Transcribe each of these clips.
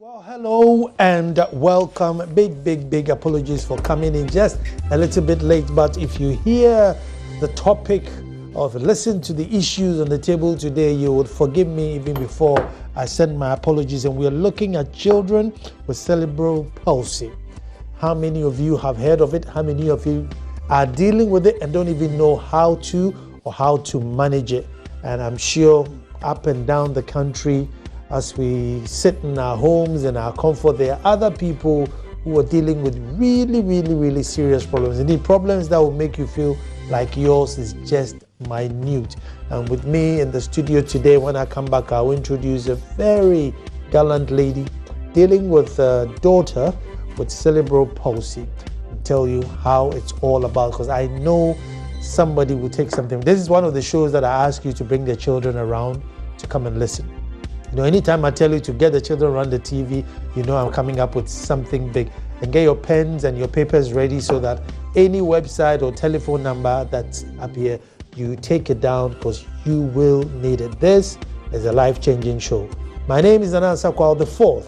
Well, hello and welcome. Big apologies for coming in just a little bit late. But if you hear the topic or listen to the issues on the table today, you would forgive me even before I send my apologies. And we are looking at children with cerebral palsy. How many of you have heard of it? How many of you are dealing with it and don't even know how to manage it? And I'm sure up and down the country, as we sit in our homes and our comfort, there are other people who are dealing with really serious problems. Indeed, problems that will make you feel like yours is just minute. And with me in the studio today, when I come back, I'll introduce a very gallant lady dealing with a daughter with cerebral palsy and tell you how it's all about, because I know somebody will take something. This is one of the shows that I ask you to bring their children around to come and listen. You know, anytime I tell you to get the children around the TV, you know I'm coming up with something big. And get your pens and your papers ready so that any website or telephone number that's up here, you take it down because you will need it. This is a life-changing show. My name is Anan Sakwal the Fourth,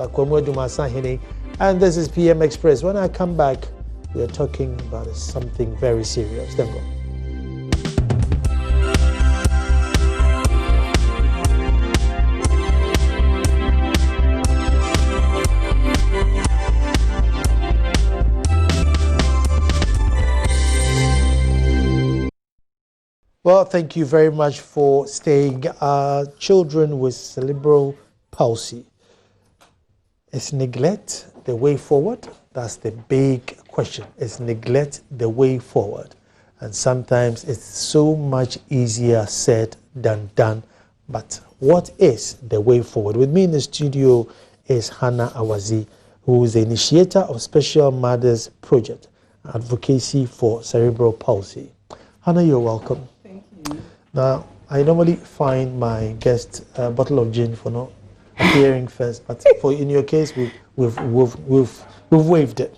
and this is PM Express. When I come back, we are talking about something very serious. Then go. Well, thank you very much for staying. Children with cerebral palsy. Is neglect the way forward? That's the big question. Is neglect the way forward? And sometimes it's so much easier said than done. But what is the way forward? With me in the studio is Hannah Awazi, who is the initiator of Special Mothers Project, Advocacy for Cerebral Palsy. Hannah, you're welcome. Now, I normally find my guest a bottle of gin for not appearing first, but in your case, we've waived it.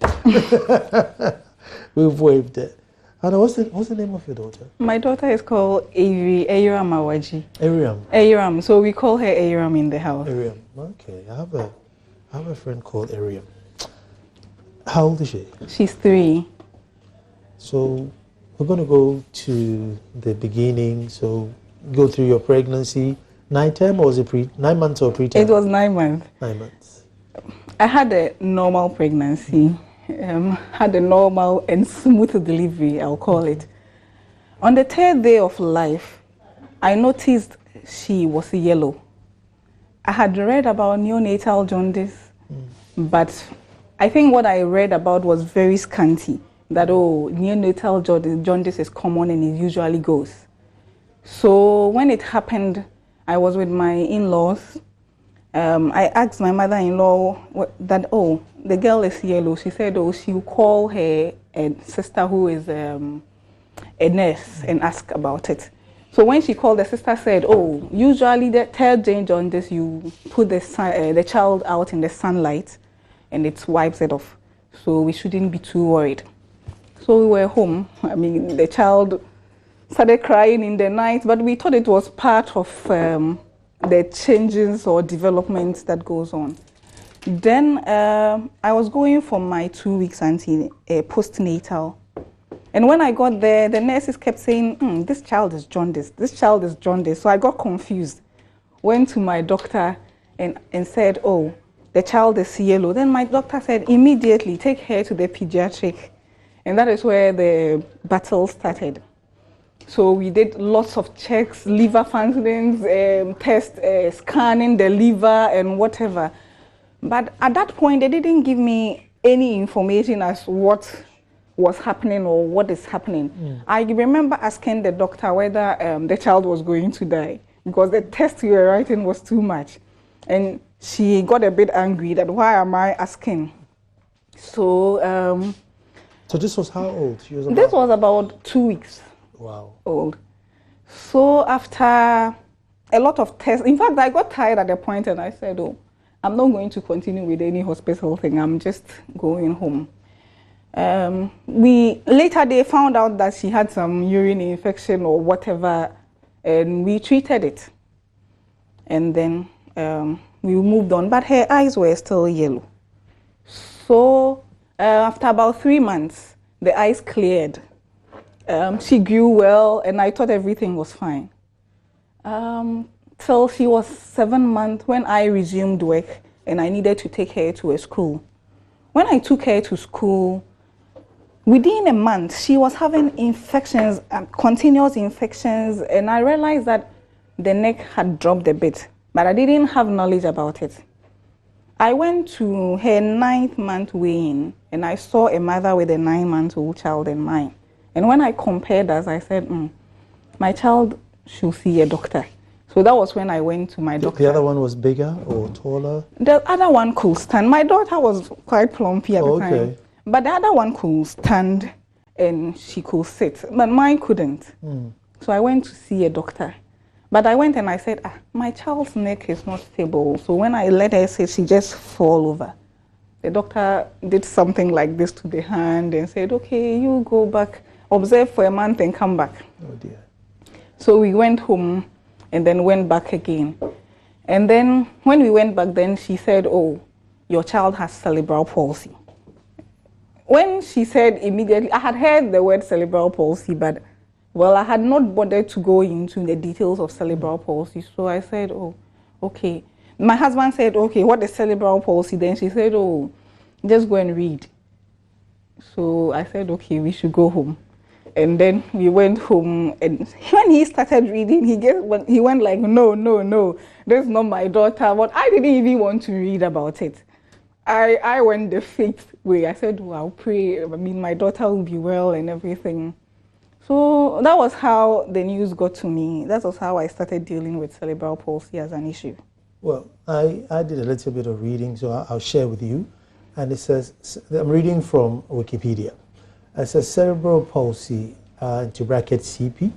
We've waived it. Anna, what's the name of your daughter? My daughter is called Ayiram Awaji. Ayiram. So we call her Ayiram in the house. Ayiram. Okay. I have a friend called Ayiram. How old is she? She's 3. So we're going to go to the beginning. So go through your pregnancy. 9 months or preterm? It was 9 months. 9 months. I had a normal pregnancy. Had a normal and smooth delivery, I'll call it. On the 3rd day of life, I noticed she was yellow. I had read about neonatal jaundice, but I think what I read about was very scanty. That, neonatal jaundice is common and it usually goes. So when it happened, I was with my in-laws. I asked my mother-in-law that, the girl is yellow. She said, she will call her sister who is a nurse and ask about it. So when she called, the sister said, usually the 3rd day jaundice, you put the child out in the sunlight and it wipes it off. So we shouldn't be too worried. So we were home. I mean, the child started crying in the night, but we thought it was part of the changes or developments that goes on. Then I was going for my 2 weeks postnatal. And when I got there, the nurses kept saying, this child is jaundice, this child is jaundice. So I got confused. Went to my doctor and said, the child is yellow. Then my doctor said, immediately take her to the pediatric. And that is where the battle started. So we did lots of checks, liver functions, tests, scanning the liver and whatever. But at that point, they didn't give me any information as what was happening or what is happening. I remember asking the doctor whether the child was going to die because the test we were writing was too much. And she got a bit angry that why am I asking? So this was how old? This was about 2 weeks. Wow. Old. So after a lot of tests, in fact, I got tired at the point and I said, I'm not going to continue with any hospital thing. I'm just going home. Later they found out that she had some urine infection or whatever, and we treated it. And then we moved on, but her eyes were still yellow. So after about 3 months, the eyes cleared. She grew well, and I thought everything was fine. Till she was 7 months when I resumed work and I needed to take her to a school. When I took her to school, within a month, she was having infections, continuous infections, and I realized that the neck had dropped a bit, but I didn't have knowledge about it. I went to her 9th month weigh-in, and I saw a mother with a 9-month-old child and mine. And when I compared us, I said, my child should see a doctor. So that was when I went to my doctor. The other one was bigger or taller? The other one could stand. My daughter was quite plumpy at the time. But the other one could stand and she could sit. But mine couldn't. So I went to see a doctor. But I went and I said, my child's neck is not stable. So when I let her sit, she just fall over. The doctor did something like this to the hand and said, okay, you go back, observe for a month and come back. Oh dear. So we went home and then went back again. And then when we went back, then she said, oh, your child has cerebral palsy. When she said immediately, I had heard the word cerebral palsy, but well, I had not bothered to go into the details of cerebral palsy. So I said, oh, okay. My husband said, okay, what is cerebral palsy? Then she said, oh, just go and read. So I said, okay, we should go home. And then we went home, and when he started reading, he went like, no, that's not my daughter. But I didn't even want to read about it. I went the faith way. I said, well, I'll pray. I mean, my daughter will be well and everything. So that was how the news got to me. That was how I started dealing with cerebral palsy as an issue. Well, I did a little bit of reading, so I'll share with you. And it says, I'm reading from Wikipedia. It says cerebral palsy, into bracket CP,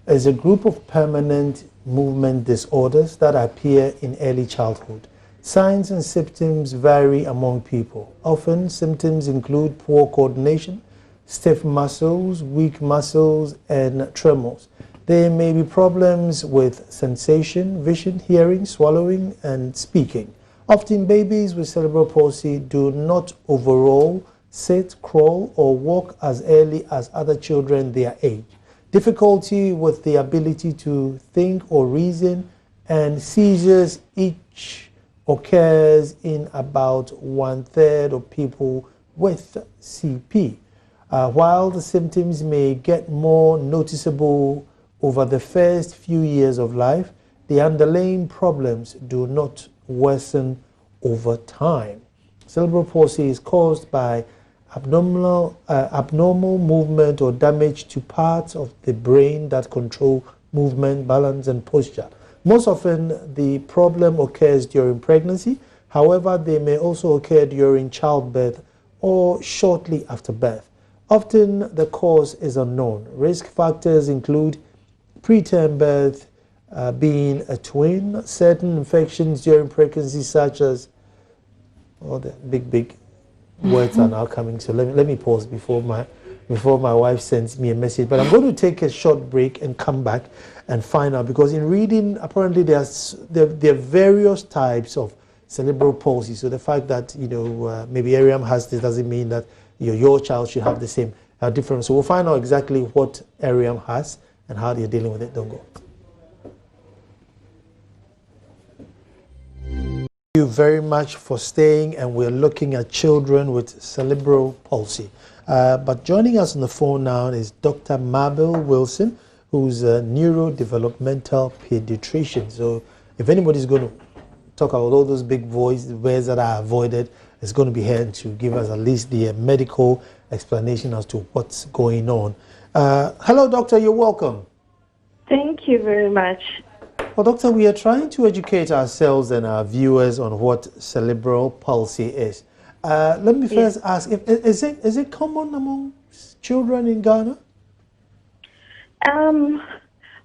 is a group of permanent movement disorders that appear in early childhood. Signs and symptoms vary among people. Often, symptoms include poor coordination, stiff muscles, weak muscles, and tremors. There may be problems with sensation, vision, hearing, swallowing, and speaking. Often, babies with cerebral palsy do not overall sit, crawl, or walk as early as other children their age. Difficulty with the ability to think or reason, and seizures each occurs in about 1/3 of people with CP. While the symptoms may get more noticeable over the first few years of life, the underlying problems do not worsen over time. Cerebral palsy is caused by abnormal movement or damage to parts of the brain that control movement, balance, and posture. Most often, the problem occurs during pregnancy. However, they may also occur during childbirth or shortly after birth. Often, the cause is unknown. Risk factors include preterm birth, being a twin, certain infections during pregnancy, such as all the big words are now coming. So let me pause before my wife sends me a message. But I'm going to take a short break and come back and find out, because in reading, apparently there are various types of cerebral palsy. So the fact that maybe Ariam has this doesn't mean that your child should have the same difference. So we'll find out exactly what Ariam has and how they're dealing with it. Don't go. Thank you very much for staying, and we're looking at children with cerebral palsy. But joining us on the phone now is Dr. Mabel Wilson, who's a neurodevelopmental pediatrician. So if anybody's going to talk about all those big words that are avoided, it's going to be here to give us at least the medical explanation as to what's going on. Hello, doctor, you're welcome. Thank you very much. Well, doctor, we are trying to educate ourselves and our viewers on what cerebral palsy is. Let me first ask, is it common among children in Ghana?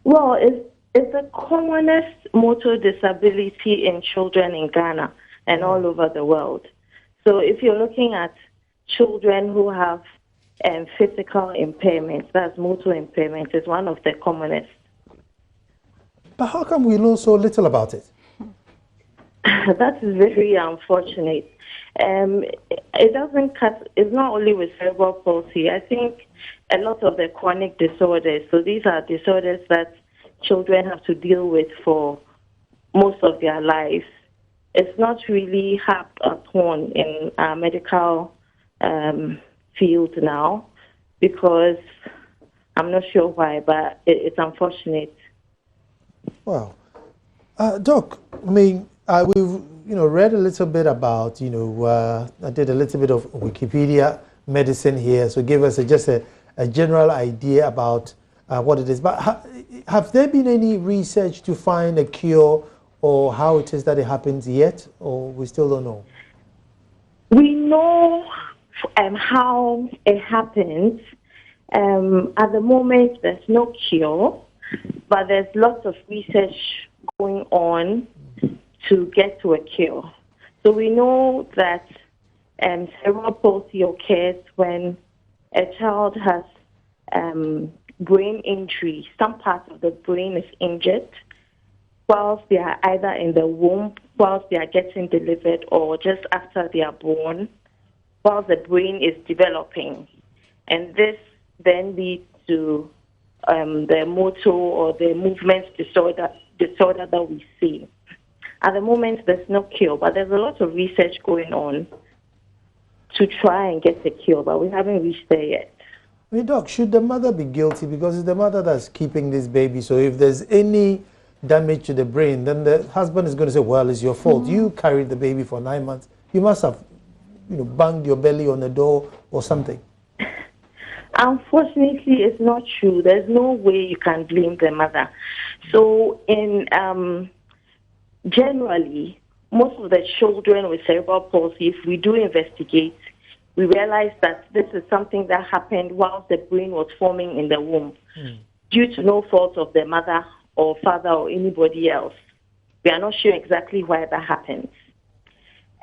Well, it's the commonest motor disability in children in Ghana and all over the world. So if you're looking at children who have physical impairments, that's motor impairment, is one of the commonest. But how come we know so little about it? That is very unfortunate. It doesn't cut, it's not only with cerebral palsy. I think a lot of the chronic disorders, so these are disorders that children have to deal with for most of their lives. It's not really harped upon in our medical field now because I'm not sure why, but it's unfortunate. Wow. Doc, I mean, we've read a little bit about, I did a little bit of Wikipedia medicine here, so give us just a general idea about what it is. But have there been any research to find a cure or how it is that it happens yet, or we still don't know? We know how it happens. At the moment, there's no cure, but there's lots of research going on to get to a cure. So we know that cerebral palsy occurs when a child has brain injury. Some part of the brain is injured whilst they are either in the womb, whilst they are getting delivered, or just after they are born, whilst the brain is developing. And this then leads to the motor or the movement disorder that we see. At the moment, there's no cure, but there's a lot of research going on to try and get a cure, but we haven't reached there yet. I mean, Doc, should the mother be guilty? Because it's the mother that's keeping this baby, so if there's any damage to the brain, then the husband is going to say, well, it's your fault. Mm-hmm. You carried the baby for 9 months. You must have, banged your belly on the door or something. Unfortunately, it's not true. There's no way you can blame the mother. So generally, most of the children with cerebral palsy, if we do investigate, we realize that this is something that happened while the brain was forming in the womb, due to no fault of the mother or father or anybody else. We are not sure exactly why that happens.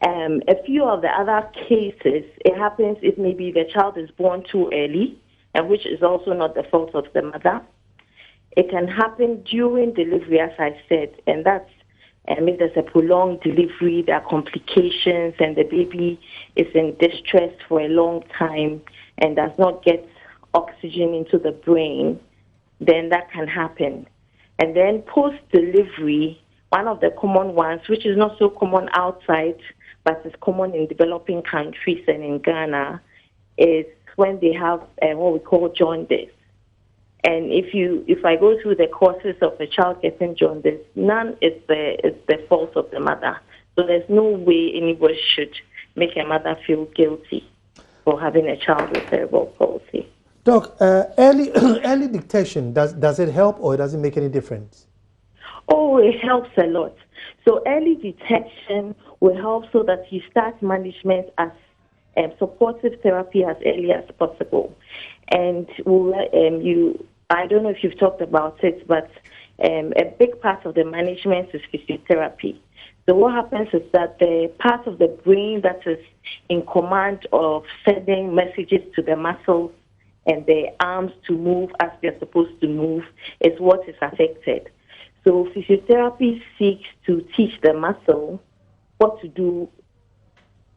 A few of the other cases, it happens if maybe the child is born too early, and which is also not the fault of the mother. It can happen during delivery, as I said, and that's if there's a prolonged delivery, there are complications, and the baby is in distress for a long time and does not get oxygen into the brain, then that can happen. And then post-delivery, one of the common ones, which is not so common outside, but is common in developing countries and in Ghana, is when they have what we call jaundice. And if I go through the causes of a child getting jaundice, none is the fault of the mother. So there's no way anybody should make a mother feel guilty for having a child with cerebral palsy. Doc, early detection, does it help or does it make any difference? Oh, it helps a lot. So early detection will help so that you start management as supportive therapy as early as possible. And I don't know if you've talked about it, but a big part of the management is physiotherapy. So what happens is that the part of the brain that is in command of sending messages to the muscles and the arms to move as they're supposed to move is what is affected. So physiotherapy seeks to teach the muscle what to do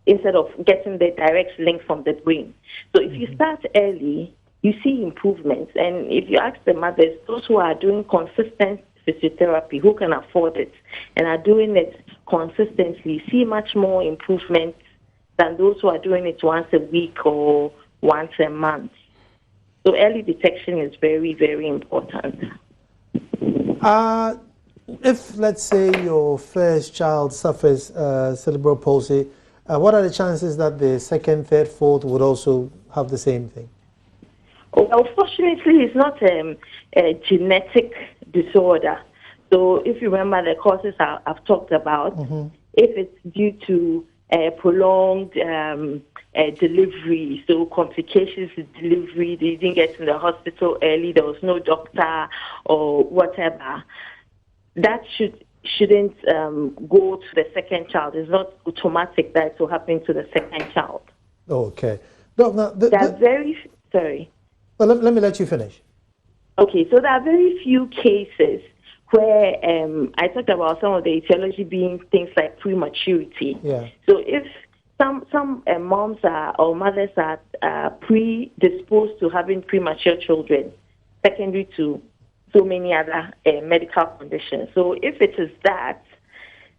instead of getting the direct link from the brain. So if you start early, you see improvements. And if you ask the mothers, those who are doing consistent physiotherapy, who can afford it, and are doing it consistently, see much more improvement than those who are doing it once a week or once a month. So early detection is very, very important. If, let's say, your first child suffers cerebral palsy, what are the chances that the second, third, fourth would also have the same thing? Well, fortunately, it's not a genetic disorder. So if you remember the causes I've talked about, if it's due to prolonged delivery, so complications with delivery, they didn't get in the hospital early, there was no doctor or whatever, that shouldn't go to the second child. It's not automatic that it will happen to the second child. Okay. No, Sorry. Well, let me let you finish. Okay, so there are very few cases where I talked about some of the etiology being things like prematurity. Yeah. So if some moms or mothers are predisposed to having premature children, secondary to so many other medical conditions. So if it is that,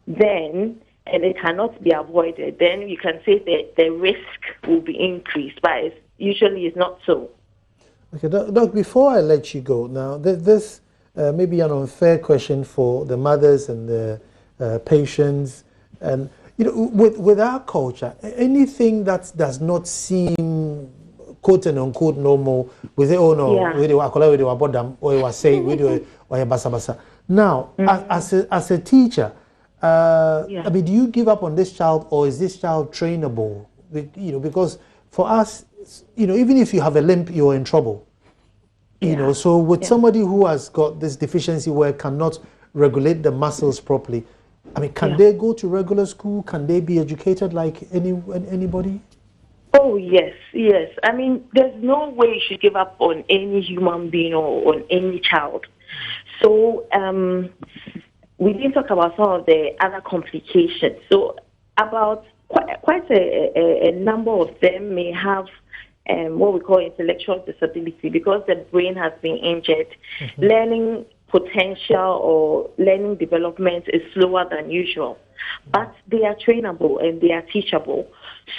then, and it cannot be avoided, then you can say that the risk will be increased, but usually it's not so. Okay, Doc, before I let you go, now, this may be an unfair question for the mothers and the patients. And, you know, with our culture, anything that does not seem quote and unquote normal, we say, oh no, we do about them, or we say, we do, or basa basa. Now, as a teacher, I mean, do you give up on this child, or is this child trainable? You know, because for us, you know, even if you have a limp, you're in trouble. You know, so with somebody who has got this deficiency where cannot regulate the muscles properly, I mean, can they go to regular school? Can they be educated like anybody? Oh, yes, yes. I mean, there's no way you should give up on any human being or on any child. So we didn't talk about some of the other complications. So about quite a number of them may have what we call intellectual disability because the brain has been injured. Learning potential or learning development is slower than usual, but they are trainable and they are teachable.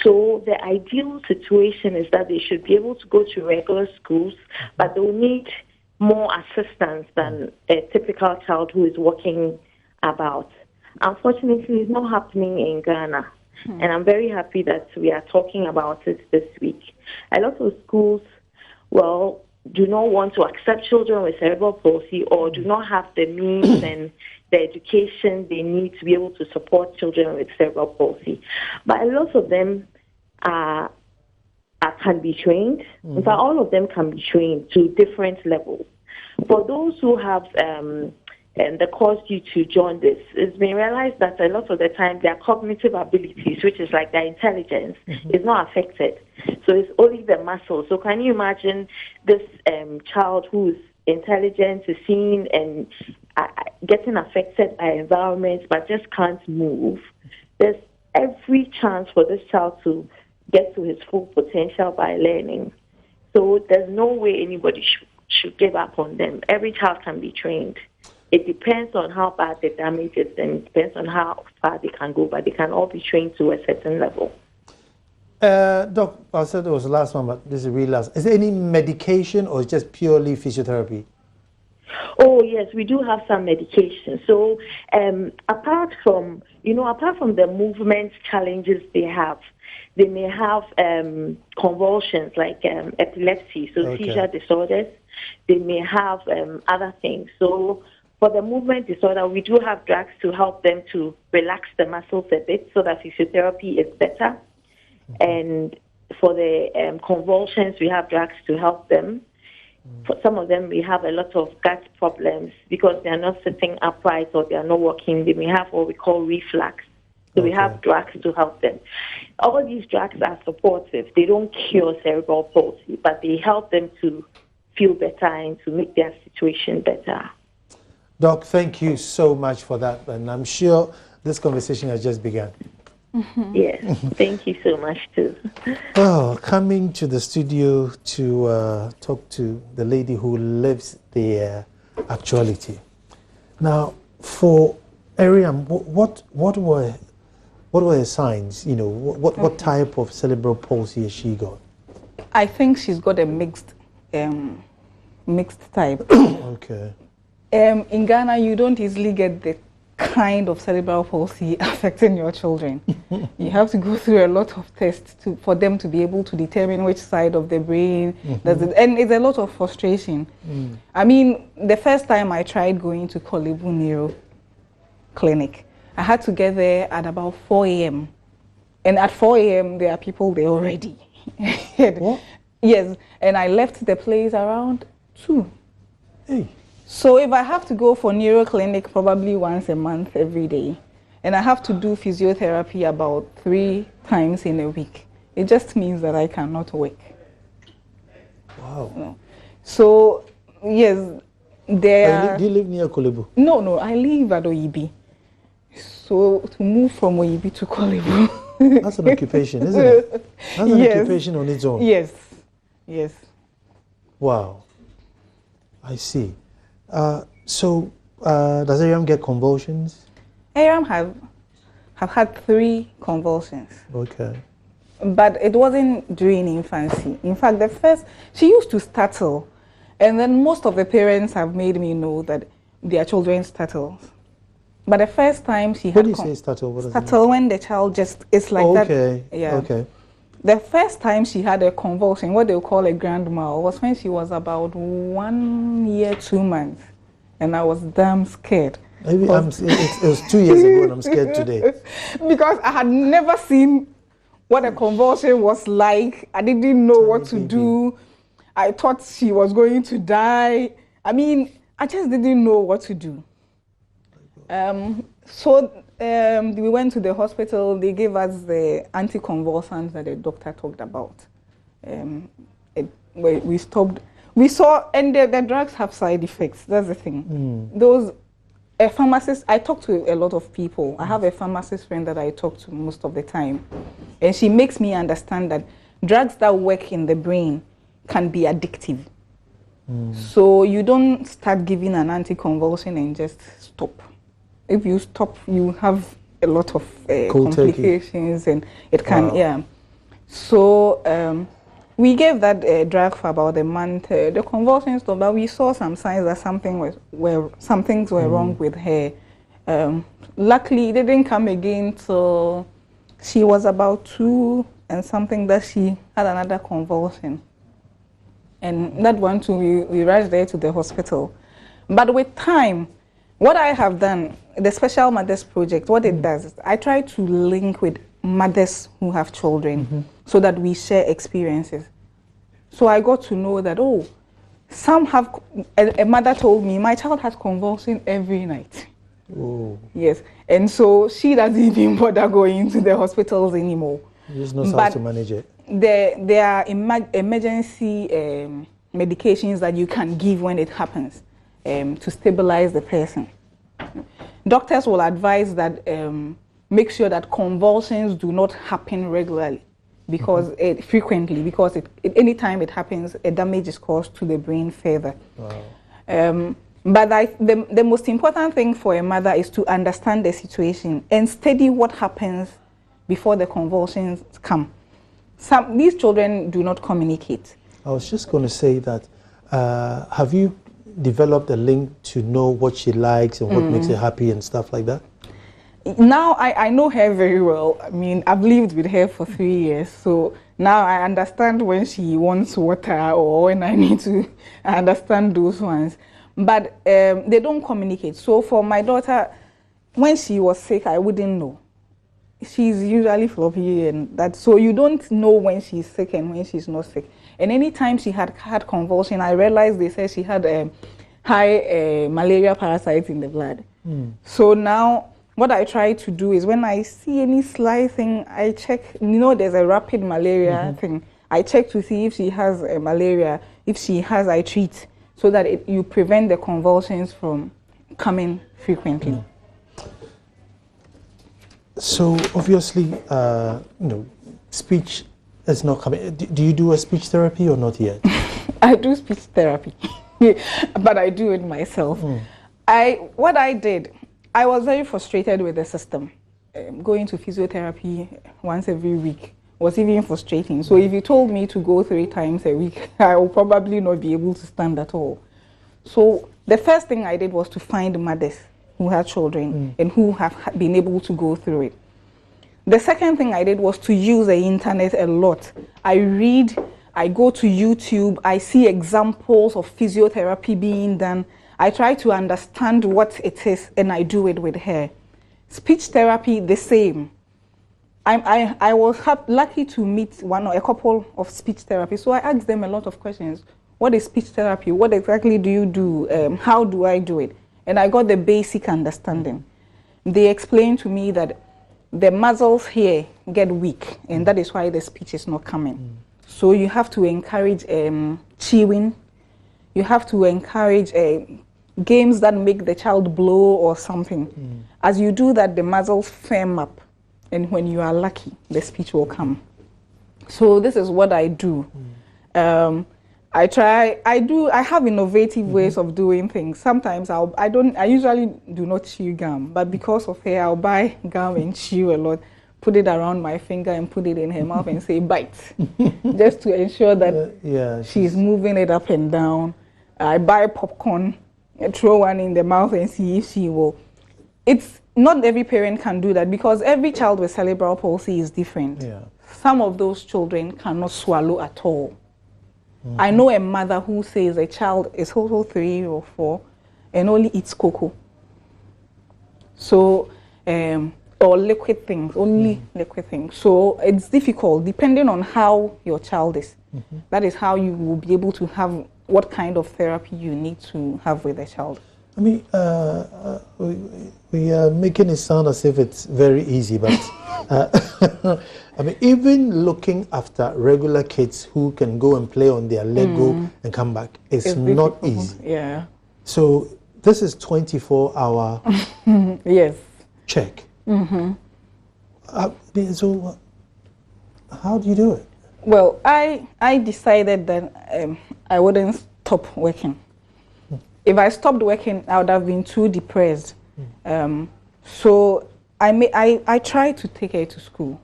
So the ideal situation is that they should be able to go to regular schools, but they'll need more assistance than a typical child who is walking about. Unfortunately, it's not happening in Ghana. And I'm very happy that we are talking about it this week. A lot of schools, well, do not want to accept children with cerebral palsy or do not have the means and the education they need to be able to support children with cerebral palsy. But a lot of them can be trained. In fact, all of them can be trained to different levels. For those who have the cause due to jaundice, it's been realized that a lot of the time their cognitive abilities, which is like their intelligence, is not affected. So it's only the muscles. So can you imagine this child whose intelligence is seen and getting affected by environments but just can't move? There's every chance for this child to get to his full potential by learning. So there's no way anybody should give up on them. Every child can be trained. It depends on how bad the damage is and it depends on how far they can go, but they can all be trained to a certain level. Doc, I said it was the last one, but this is really last. Is there any medication or just purely physiotherapy? Oh, yes, we do have some medication. So apart from the movement challenges they may have convulsions like epilepsy, so seizure disorders. They may have other things. So for the movement disorder, we do have drugs to help them to relax the muscles a bit so that physiotherapy is better. And for the convulsions, we have drugs to help them. For some of them, we have a lot of gut problems because they are not sitting upright or they are not walking. They may have what we call reflux. So we have drugs to help them. All these drugs are supportive. They don't cure cerebral palsy, but they help them to feel better and to make their situation better. Doc, thank you so much for that. And I'm sure this conversation has just begun. Yes, thank you so much too. Oh, coming to the studio to talk to the lady who lives the actuality. Now, for Ariam, what were her signs? You know, what type of cerebral palsy has she got? I think she's got a mixed type. Okay. In Ghana, you don't easily get the kind of cerebral palsy affecting your children. You have to go through a lot of tests for them to be able to determine which side of the brain does it, and it's a lot of frustration. I mean, the first time I tried going to Kolebu Neuro Clinic, I had to get there at about 4 a.m. And at 4 a.m., there are people there already. What? Yes, and I left the place around 2. Hey. So if I have to go for neuro clinic probably once a month every day, and I have to do physiotherapy about 3 times in a week, it just means that I cannot work. Wow. So yes, Do you live near Kolebu? No, I live at Oyibi. So to move from Oyibi to Kolebu. That's an occupation, isn't it? That's an occupation on its own. Yes. Wow. I see. So does Aram get convulsions? Aram have had 3 convulsions. Okay. But it wasn't during infancy. In fact, she used to startle. And then most of the parents have made me know that their children startle. But the first time she had... What do you say startle? What startle when the child just... It's like that. Okay. Yeah. Okay. The first time she had a convulsion, what they call a grand mal, was when she was about 1 year, 2 months. And I was damn scared. Maybe it was 2 years ago and I'm scared today. Because I had never seen what a convulsion was like. I didn't know what to do. I thought she was going to die. I mean, I just didn't know what to do. We went to the hospital. They gave us the anticonvulsants that the doctor talked about. We stopped. We saw, and the drugs have side effects. That's the thing. A pharmacist, I talk to a lot of people. I have a pharmacist friend that I talk to most of the time. And she makes me understand that drugs that work in the brain can be addictive. So you don't start giving an anticonvulsant and just stop. If you stop, you have a lot of complications and it can, So we gave that drug for about a month. The convulsions stopped, but we saw some signs that some things were wrong with her. Luckily, it didn't come again till she was about 2 and something that she had another convulsion. And that one too, we rushed there to the hospital. But with time, what I have done, the Special Mothers Project, what it does is I try to link with mothers who have children so that we share experiences. So I got to know that, some have, a mother told me, my child has convulsion every night. Oh. Yes. And so she doesn't even bother going to the hospitals anymore. You just know how to manage it. There are emergency medications that you can give when it happens to stabilize the person. Doctors will advise that make sure that convulsions do not happen regularly, because frequently, because anytime it happens, a damage is caused to the brain further. Wow. But the most important thing for a mother is to understand the situation and study what happens before the convulsions come. These children do not communicate. I was just going to say that, have you developed a link to know what she likes and what makes her happy and stuff like that? Now I know her very well. I mean, I've lived with her for 3 years, so now I understand when she wants water or when I need to understand those ones. But they don't communicate. So for my daughter, when she was sick, I wouldn't know. She's usually floppy and that, so you don't know when she's sick and when she's not sick. And anytime she had convulsion, I realized they said she had high malaria parasites in the blood. So now what I try to do is when I see any slight thing, I check, there's a rapid malaria thing. I check to see if she has malaria. If she has, I treat so that you prevent the convulsions from coming frequently. So obviously, speech is not coming. Do you do a speech therapy or not yet? I do speech therapy, but I do it myself. What I did, I was very frustrated with the system. Going to physiotherapy once every week was even frustrating. So if you told me to go 3 times a week, I will probably not be able to stand at all. So the first thing I did was to find mothers who had children and who have been able to go through it. The second thing I did was to use the internet a lot. I read, I go to YouTube, I see examples of physiotherapy being done. I try to understand what it is and I do it with her. Speech therapy, the same. I was lucky to meet a couple of speech therapists, so I asked them a lot of questions. What is speech therapy? What exactly do you do? How do I do it? And I got the basic understanding. They explained to me that the muscles here get weak, and that is why the speech is not coming. So you have to encourage chewing. You have to encourage games that make the child blow or something. As you do that, the muscles firm up, and when you are lucky, the speech will come. So this is what I do. I have innovative ways of doing things. Sometimes I usually do not chew gum, but because of her, I'll buy gum and chew a lot, put it around my finger and put it in her mouth and say bite, just to ensure that she's moving it up and down. I buy popcorn and throw one in the mouth and see if she will. It's not every parent can do that because every child with cerebral palsy is different. Yeah. Some of those children cannot swallow at all. I know a mother who says a child is also 3 or 4 and only eats cocoa. So, or liquid things, only liquid things. So it's difficult depending on how your child is. That is how you will be able to have what kind of therapy you need to have with a child. I mean, we are making it sound as if it's very easy, but I mean, even looking after regular kids who can go and play on their Lego and come back, it's not easy. Yeah. So this is 24-hour yes. check. So how do you do it? Well, I decided that I wouldn't stop working. If I stopped working, I would have been too depressed. So I tried to take her to school.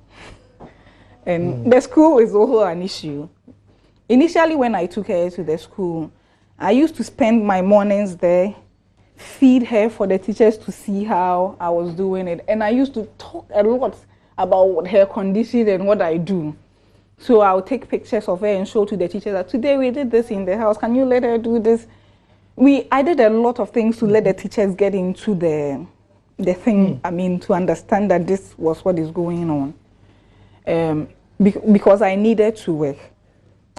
And the school is also an issue. Initially, when I took her to the school, I used to spend my mornings there, feed her for the teachers to see how I was doing it. And I used to talk a lot about her condition and what I do. So I'll take pictures of her and show to the teachers that today we did this in the house. Can you let her do this? I did a lot of things to let the teachers get into the thing. I mean, to understand that this was what is going on. Because I needed to work.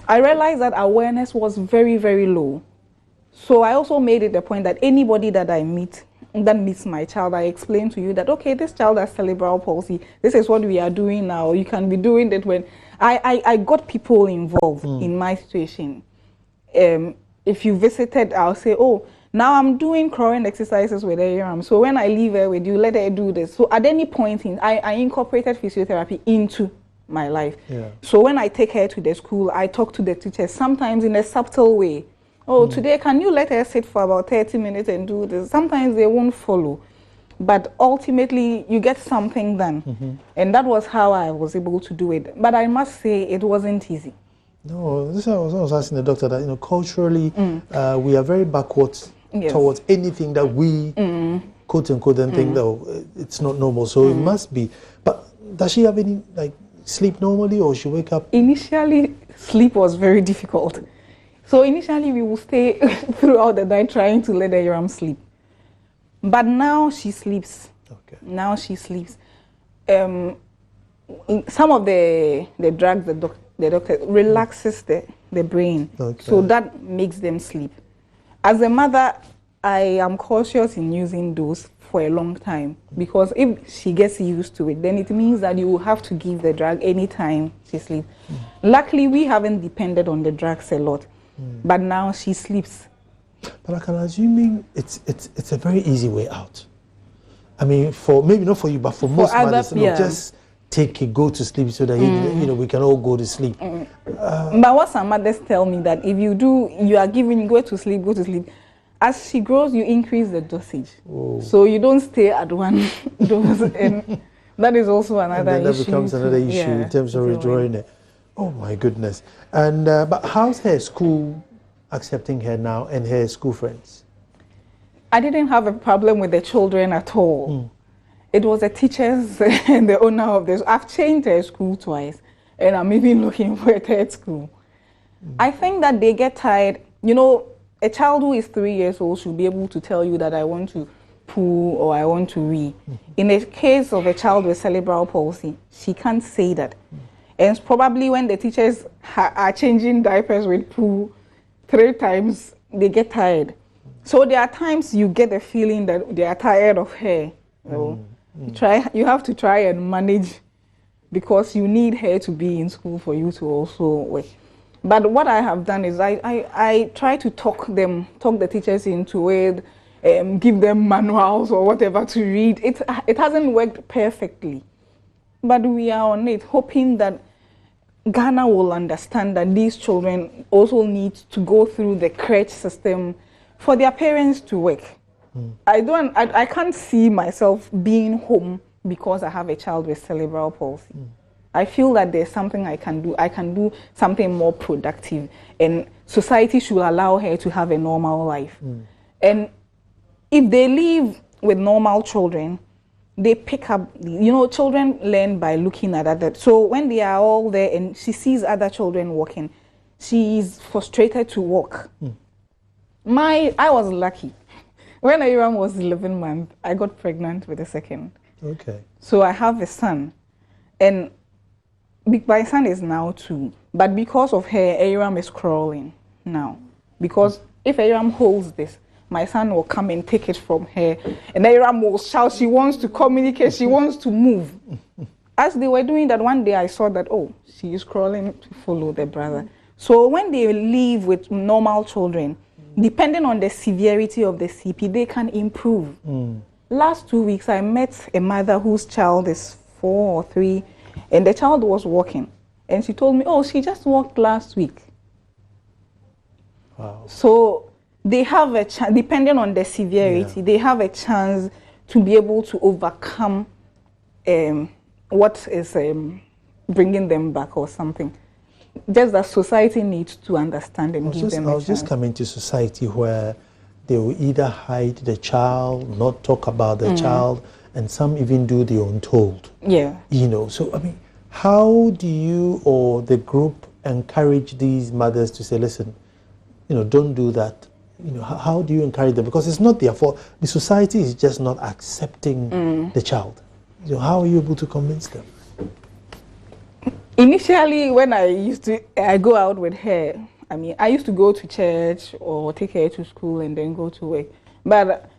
I realized that awareness was very, very low. So I also made it a point that anybody that I meet, that meets my child, I explain to you that, okay, this child has cerebral palsy. This is what we are doing now. You can be doing that when... I got people involved in my situation. If you visited, I'll say, oh, now I'm doing crawling exercises with her. So when I leave her with you, let her do this. So at any point I incorporated physiotherapy into my life. Yeah. So when I take her to the school, I talk to the teachers, sometimes in a subtle way. Oh, today, can you let her sit for about 30 minutes and do this? Sometimes they won't follow. But ultimately, you get something done. And that was how I was able to do it. But I must say, it wasn't easy. No, this is what I was asking the doctor, that, culturally, we are very backwards towards anything that we, quote unquote, and think, that it's not normal. So it must be. But does she have any, sleep normally, or she wake up? Initially, sleep was very difficult. So initially, we would stay throughout the night trying to let her sleep. But now she sleeps. Okay. Now she sleeps. Some of the drugs the doctor relaxes the brain. Okay. So that makes them sleep. As a mother, I am cautious in using those for a long time, because if she gets used to it, then it means that you will have to give the drug anytime she sleeps. Luckily, we haven't depended on the drugs a lot, but now she sleeps. But I can assume it's a very easy way out. I mean, for maybe not for you, but for most mothers, just take it, go to sleep, so that we can all go to sleep. But what some mothers tell me, that if you are giving, go to sleep. As she grows, you increase the dosage. Oh. So you don't stay at one dose, and that is also another issue. That becomes another issue in terms of withdrawing it. Oh my goodness! And but how's her school accepting her now, and her school friends? I didn't have a problem with the children at all. It was the teachers and the owner of this. I've changed her school twice, and I'm even looking for a third school. I think that they get tired. A child who is 3 years old should be able to tell you that I want to poo or I want to wee. In the case of a child with cerebral palsy, she can't say that. And probably when the teachers are changing diapers with poo 3 times, they get tired. So there are times you get the feeling that they are tired of her. You have to try and manage, because you need her to be in school for you to also work. But what I have done is I try to talk the teachers into it. give them manuals or whatever to read. It hasn't worked perfectly. But we are on it, hoping that Ghana will understand that these children also need to go through the crèche system for their parents to work. I can't see myself being home because I have a child with cerebral palsy. I feel that there's something I can do. I can do something more productive, and society should allow her to have a normal life. And if they live with normal children, they pick up, children learn by looking at others. So when they are all there and she sees other children walking, she is frustrated to walk. I was lucky. When Aram was 11 months, I got pregnant with a second. Okay. So I have a son. And my son is now 2. But because of her, Aram is crawling now. Because if Aram holds this, my son will come and take it from her. And Aram will shout, she wants to communicate, she wants to move. As they were doing that, one day I saw that, she is crawling to follow the brother. So when they live with normal children, depending on the severity of the CP, they can improve. Last 2 weeks, I met a mother whose child is 4 or 3, and the child was walking. And she told me, she just walked last week. Wow. So they have a chance, depending on the severity, they have a chance to be able to overcome what is bringing them back or something. Just that society needs to understand and give them a chance. I was just coming to society where they will either hide the child, not talk about the child, and some even do the untold. Yeah. So, I mean, how do you or the group encourage these mothers to say, listen, don't do that? How do you encourage them? Because it's not their fault. The society is just not accepting the child. So how are you able to convince them? Initially, when I go out with her, I used to go to church or take her to school and then go to work. But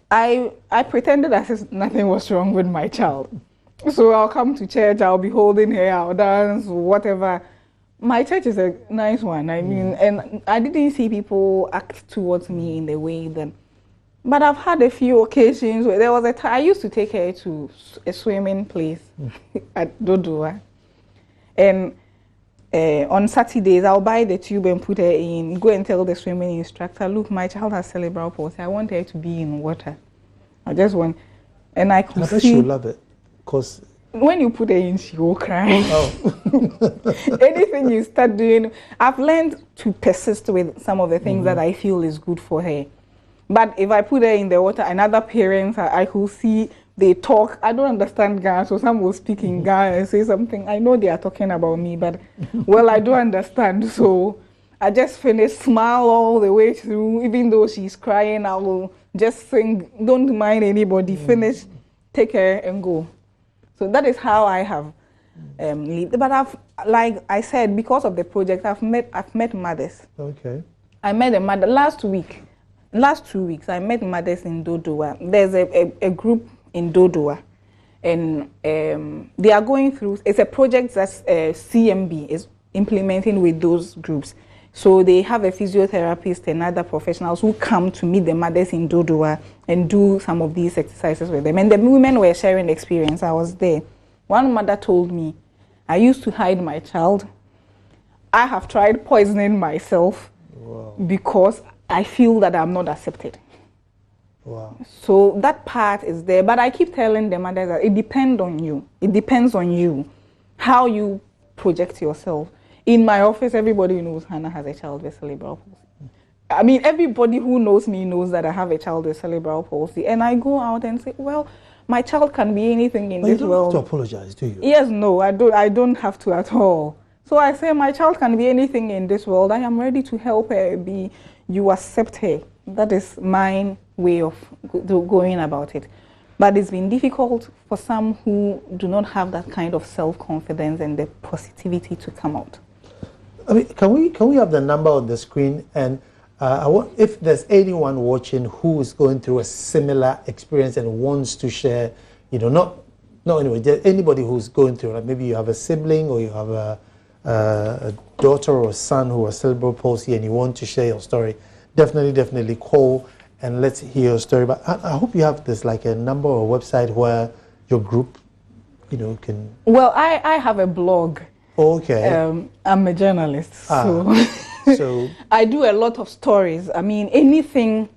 I pretended as if nothing was wrong with my child. So I'll come to church, I'll be holding her, I'll dance, whatever. My church is a nice one. And I didn't see people act towards me in the way that. But I've had a few occasions where there was a time I used to take her to a swimming place at Dodua. And on Saturdays, I'll buy the tube and put her in, go and tell the swimming instructor, look, my child has cerebral palsy. I want her to be in water. I just want, and I could see. I bet she'll love it, because when you put her in, she will cry. Oh. Anything you start doing, I've learned to persist with some of the things that I feel is good for her. But if I put her in the water, and other parents, I could see they talk. I don't understand Ghana, so some will speak in Ghana and say something. I know they are talking about me, but, I don't understand. So I just finish, smile all the way through. Even though she's crying, I will just sing, don't mind anybody, finish, take her and go. So that is how I have lived. But like I said, because of the project, I've met mothers. Okay. I met a mother last 2 weeks. I met mothers in Dodua. There's a group in Dodua, and they are going through. It's a project that CMB is implementing with those groups. So they have a physiotherapist and other professionals who come to meet the mothers in Dodua and do some of these exercises with them. And the women were sharing experience. I was there. One mother told me, I used to hide my child. I have tried poisoning myself because I feel that I'm not accepted. Wow. So that part is there. But I keep telling the mothers that it depends on you. It depends on you, how you project yourself. In my office, everybody knows Hannah has a child with cerebral palsy. Everybody who knows me knows that I have a child with cerebral palsy. And I go out and say, my child can be anything in this world. You don't have to apologize, do you? Yes, no, I don't have to at all. So I say, my child can be anything in this world. I am ready to help her be. You accept her. That is my way of going about it. But it's been difficult for some who do not have that kind of self-confidence and the positivity to come out. Can we have the number on the screen? And if there's anyone watching who is going through a similar experience and wants to share, not anyway, anybody who's going through, like maybe you have a sibling or you have a daughter or a son who has cerebral palsy and you want to share your story, definitely call and let's hear your story. But I hope you have this like a number or a website where your group, can. Well, I have a blog. Okay. I'm a journalist, so I do a lot of stories. I mean, anything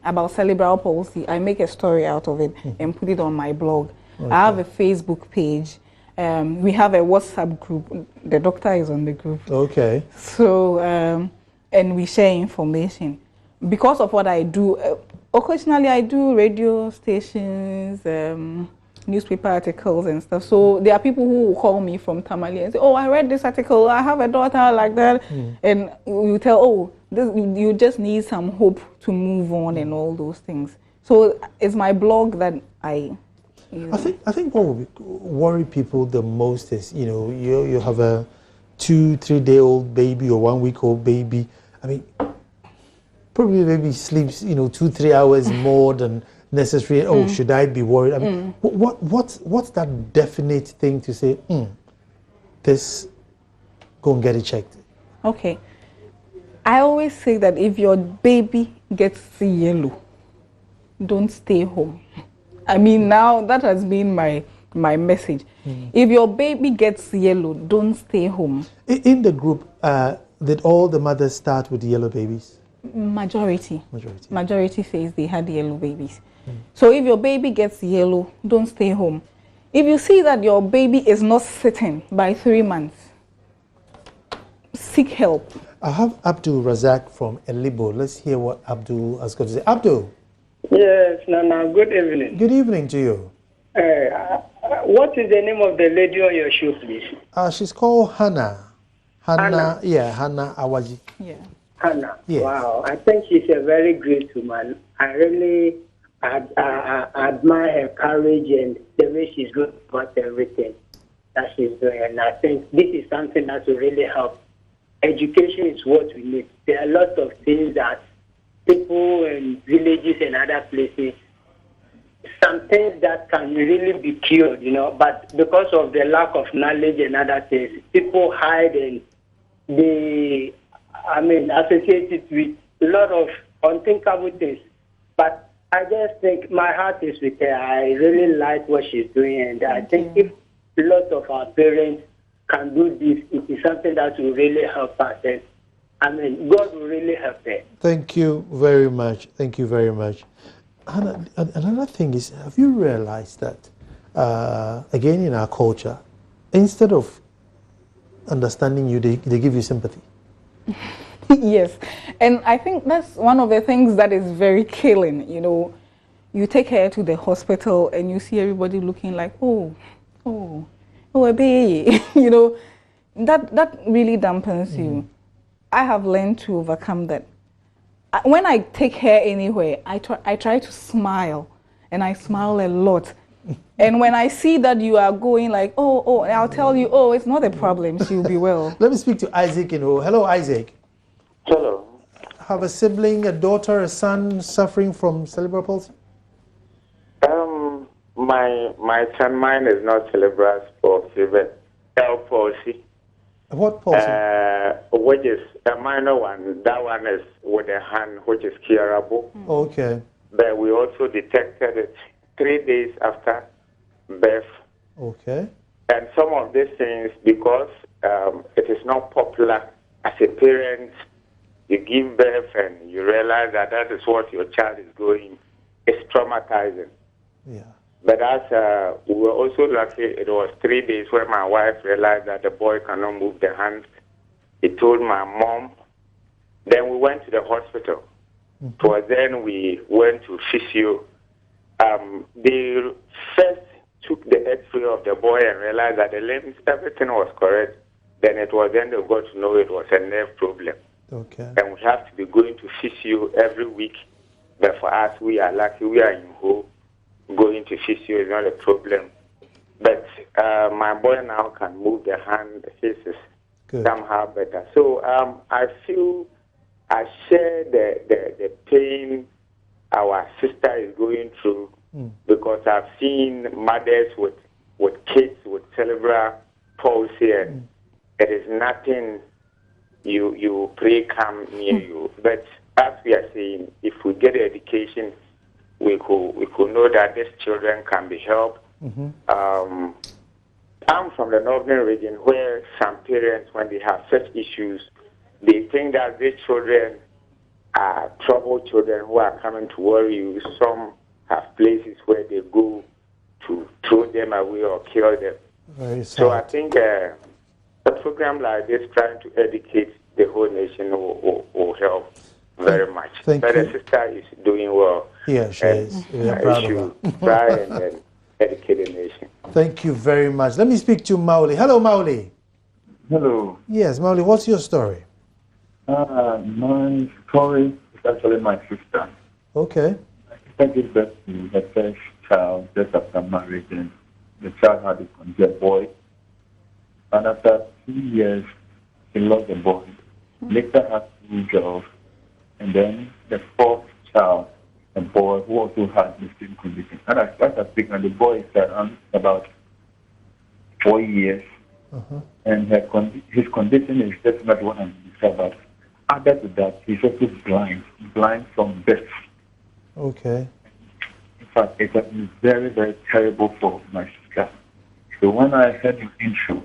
about cerebral palsy, I make a story out of it and put it on my blog. Okay. I have a Facebook page. We have a WhatsApp group. The doctor is on the group. Okay. So, and we share information. Because of what I do, occasionally I do radio stations, newspaper articles and stuff. So there are people who will call me from Tamale and say, "Oh, I read this article. I have a daughter like that," and you tell, "Oh, you just need some hope to move on," and all those things. So it's my blog that I think what would worry people the most is you have a 2-3 day old baby or 1 week old baby. I mean, probably baby sleeps 2-3 hours more than necessary. Oh, should I be worried? I mean, what's that definite thing to say? This, go and get it checked. Okay, I always say that if your baby gets yellow, don't stay home. I mean, now that has been my message. If your baby gets yellow, don't stay home. In the group, did all the mothers start with yellow babies? Majority says they had yellow babies. So if your baby gets yellow, don't stay home. If you see that your baby is not sitting by 3 months, seek help. I have Abdul Razak from Elibo. Let's hear what Abdul has got to say. Abdul. Yes, Nana, good evening. Good evening to you. What is the name of the lady on your show, please? She's called Hannah. Hannah, yeah, Hannah Awaji. Yeah. Hannah. Yes. Wow, I think she's a very great woman. I really admire her courage and the way she's going about everything that she's doing. And I think this is something that will really help. Education is what we need. There are a lot of things that people in villages and other places, some things that can really be cured, but because of the lack of knowledge and other things, people hide and they, associate it with a lot of unthinkable things. But I just think my heart is with her. I really like what she's doing, and I think if a lot of our parents can do this, it is something that will really help us. And God will really help her. Thank you very much. Thank you very much. And another thing is, have you realized that, again, in our culture, instead of understanding you, they give you sympathy? Yes. And I think that's one of the things that is very killing. You take her to the hospital and you see everybody looking like, oh, a baby. That really dampens you. I have learned to overcome that. When I take her anywhere, I try to smile, and I smile a lot. And when I see that you are going like, oh, I'll tell you, it's not a problem, she'll be well. Let me speak to Isaac. Hello, Isaac. Hello. Have a sibling, a daughter, a son suffering from cerebral palsy? My son, mine is not cerebral palsy, but palsy. What palsy? Which is a minor one. That one is with the hand, which is curable. Okay. But we also detected it 3 days after birth. Okay. And some of these things, because it is not popular as a parent, you give birth and you realize that is what your child is going, it's traumatizing. Yeah. But as we were also lucky, it was 3 days where my wife realized that the boy cannot move the hand. He told my mom. Then we went to the hospital. So then we went to physio. They first took the X-ray of the boy and realized that the limbs, everything was correct. Then it was then they got to know it was a nerve problem. Okay. And we have to be going to physio every week. But for us, we are lucky. We are in Ho. Going to physio is not a problem. But my boy now can move the hand. His is somehow better. So I feel I share the pain our sister is going through because I've seen mothers with kids with cerebral palsy, and it is nothing you pray come near you. But as we are saying, if we get education, we could know that these children can be helped. I'm from the northern region where some parents, when they have such issues, they think that these children are troubled children who are coming to worry you. Some have places where they go to throw them away or kill them. Very sad. So I think a program like this, trying to educate the whole nation, will help very much. Thank but you. the sister is doing well. Yeah, she is. We are proud of her. Try and then educate the nation. Thank you very much. Let me speak to Mauli. Hello, Mauli. Hello. Yes, Mauli, what's your story? My story is actually my sister. Okay. My sister gave birth to her first child just after marriage, and the child had a conceived boy. And after 2 years, she lost the boy. Later had 2 girls, and then the fourth child, a boy who also had the same condition. And as I speak, the boy is around about 4 years, and his condition is just not what I'm describing about. Added to that, he's also blind from birth. Okay. In fact, it was very, very terrible for my sister. So when I heard the intro,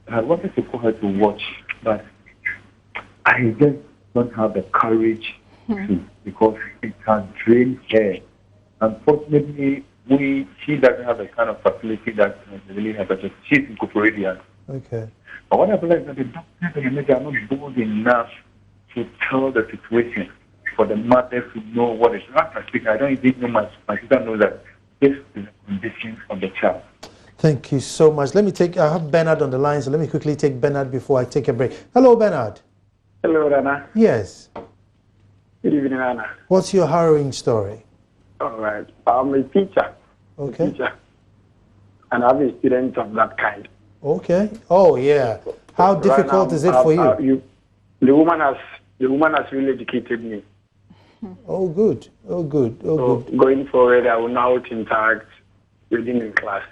I wanted to call her to watch, but I just don't have the courage to, because it has drained her. Unfortunately, she doesn't have the kind of facility that really has. She's in Cooperadia. Okay. But what I believe is that the doctors and the are not bold enough to tell the situation for the mother to know what is wrong. I don't even know my sister knows that this is the condition of the child. Thank you so much. I have Bernard on the line, so let me quickly take Bernard before I take a break. Hello, Bernard. Hello, Rana. Yes. Good evening, Rana. What's your harrowing story? All right. I'm a teacher. Okay. And I'm a student of that kind. Okay. Oh, yeah. How difficult is it for you? The woman has really educated me. Oh, good. Oh, good. Oh, good. Going forward, I will now interact with him in class.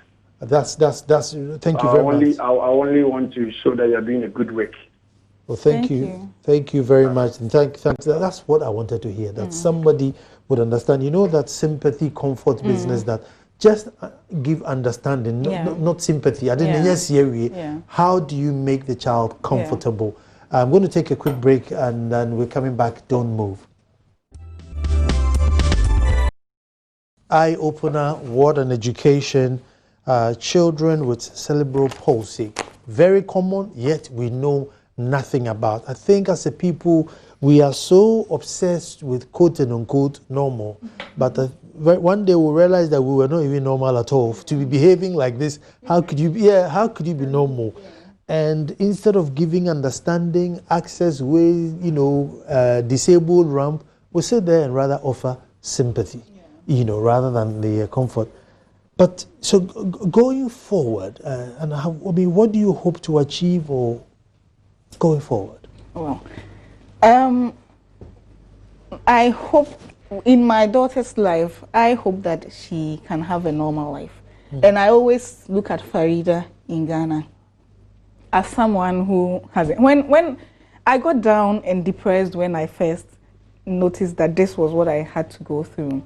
That's. Thank you very much. I only want to show that you're doing a good work. Well, thank you. Thank you very much. And thanks. That's what I wanted to hear, that somebody would understand. You know, that sympathy, comfort business, that just give understanding, not sympathy. I didn't yes, yeah. How do you make the child comfortable? I'm going to take a quick break and then we're coming back. Don't move. Eye opener, word and education. Children with cerebral palsy. Very common, yet we know nothing about. I think as a people, we are so obsessed with quote and unquote normal, but one day we'll realize that we were not even normal at all. To be behaving like this, how could you be normal? And instead of giving understanding, access, ways, disabled ramp, we sit there and rather offer sympathy, rather than the comfort. But so going forward, what do you hope to achieve or going forward? Well, I hope in my daughter's life, I hope that she can have a normal life. And I always look at Farida in Ghana as someone who has it. When I got down and depressed when I first noticed that this was what I had to go through.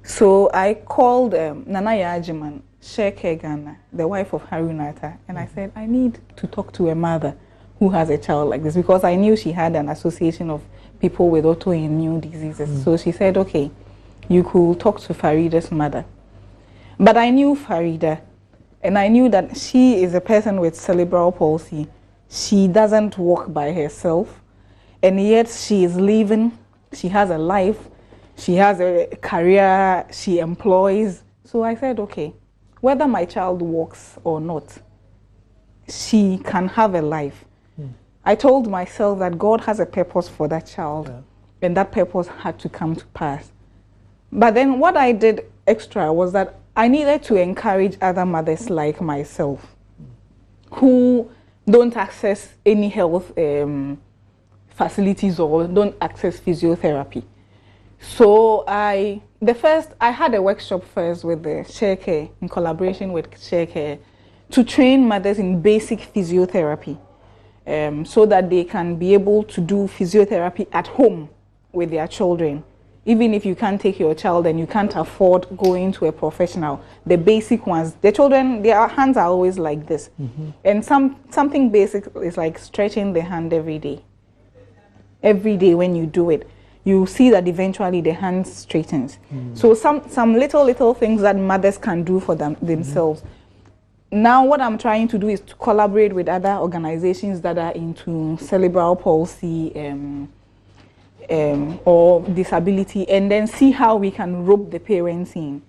So I called Nana Yajiman, Sheke Ghana, the wife of Harunata, and I said, I need to talk to a mother who has a child like this, because I knew she had an association of people with autoimmune diseases. So she said, okay, you could talk to Farida's mother. But I knew Farida, and I knew that she is a person with cerebral palsy. She doesn't walk by herself, and yet she is living, she has a life, she has a career, she employs. So I said, okay, whether my child walks or not, she can have a life. I told myself that God has a purpose for that child, and that purpose had to come to pass. But then what I did extra was that I needed to encourage other mothers like myself who don't access any health facilities or don't access physiotherapy. So I had a workshop first with the Sheke, in collaboration with Sheke, to train mothers in basic physiotherapy. so that they can be able to do physiotherapy at home with their children. Even if you can't take your child and you can't afford going to a professional, the basic ones, the children, their hands are always like this. And something basic is like stretching the hand every day. Every day when you do it, you see that eventually the hand straightens. So some little things that mothers can do for themselves. Now what I'm trying to do is to collaborate with other organizations that are into cerebral palsy, or disability, and then see how we can rope the parents in.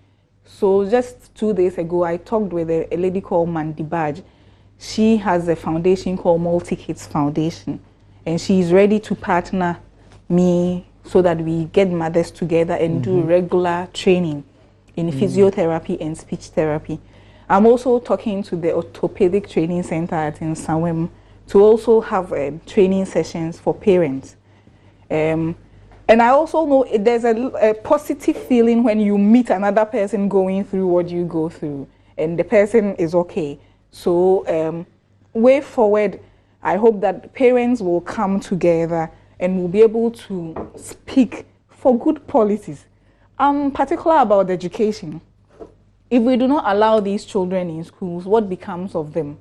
So just 2 days ago, I talked with a lady called Mandy Badge. She has a foundation called Multi Kids Foundation, and she's ready to partner me so that we get mothers together and do regular training in physiotherapy and speech therapy. I'm also talking to the orthopedic training center at Nsawem to also have training sessions for parents. And I also know there's a positive feeling when you meet another person going through what you go through and the person is okay. So way forward, I hope that parents will come together and will be able to speak for good policies. I'm particular about education. If we do not allow these children in schools, what becomes of them?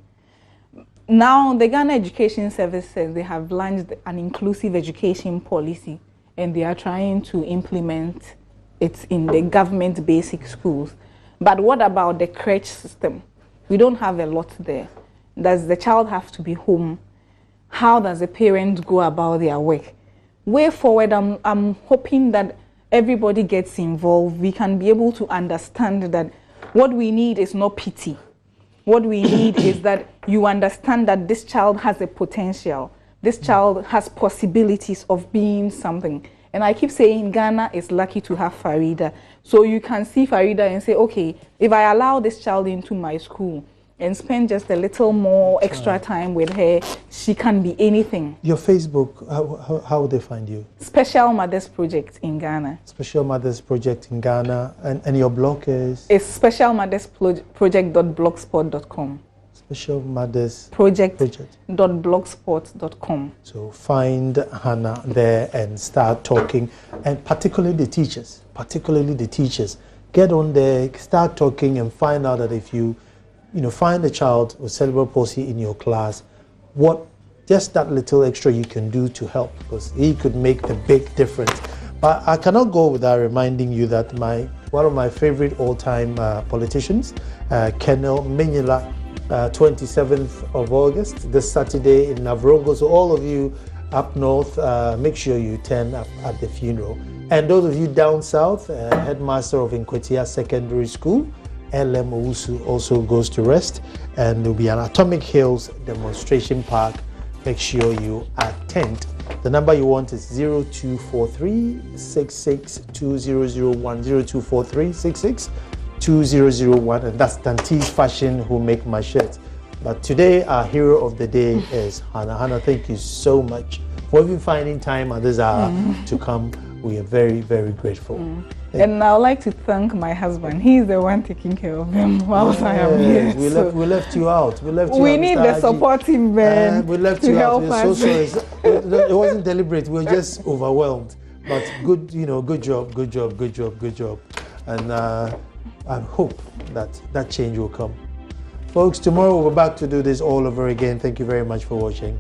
Now, the Ghana Education Service says they have launched an inclusive education policy and they are trying to implement it in the government basic schools. But what about the crèche system? We don't have a lot there. Does the child have to be home? How does the parent go about their work? Way forward, I'm hoping that everybody gets involved. We can be able to understand that what we need is not pity. What we need is that you understand that this child has a potential. This child has possibilities of being something. And I keep saying Ghana is lucky to have Farida. So you can see Farida and say, okay, if I allow this child into my school and spend just a little more extra time with her, she can be anything. Your Facebook, how would they find you? Special Mothers Project in Ghana. Special Mothers Project in Ghana. And your blog is? It's specialmothersproject.blogspot.com. Special Mothers Project.blogspot.com. So find Hannah there and start talking. And particularly the teachers. Get on there, start talking and find out that if you find a child with cerebral palsy in your class, what just that little extra you can do to help, because he could make a big difference. But I cannot go without reminding you that one of my favorite all-time politicians, Colonel Menyila, 27th of August, this Saturday in Navrongo. So all of you up north, make sure you turn up at the funeral. And those of you down south, headmaster of Nkwetia Secondary School, LM Owusu, also goes to rest, and there will be an Atomic Hills demonstration park. Make sure you attend. The number you want is 0243-662001, 0243-662001, and that's Dante's Fashion who make my shirts. But today our hero of the day is Hannah. Hannah, thank you so much for even finding time at this hour to come. We are very, very grateful. And I would like to thank my husband. He's the one taking care of them whilst I am here. We left you out. We need the supporting men to help us. So it wasn't deliberate. We were just overwhelmed. But good, good job. And I hope that change will come. Folks, tomorrow we're back to do this all over again. Thank you very much for watching.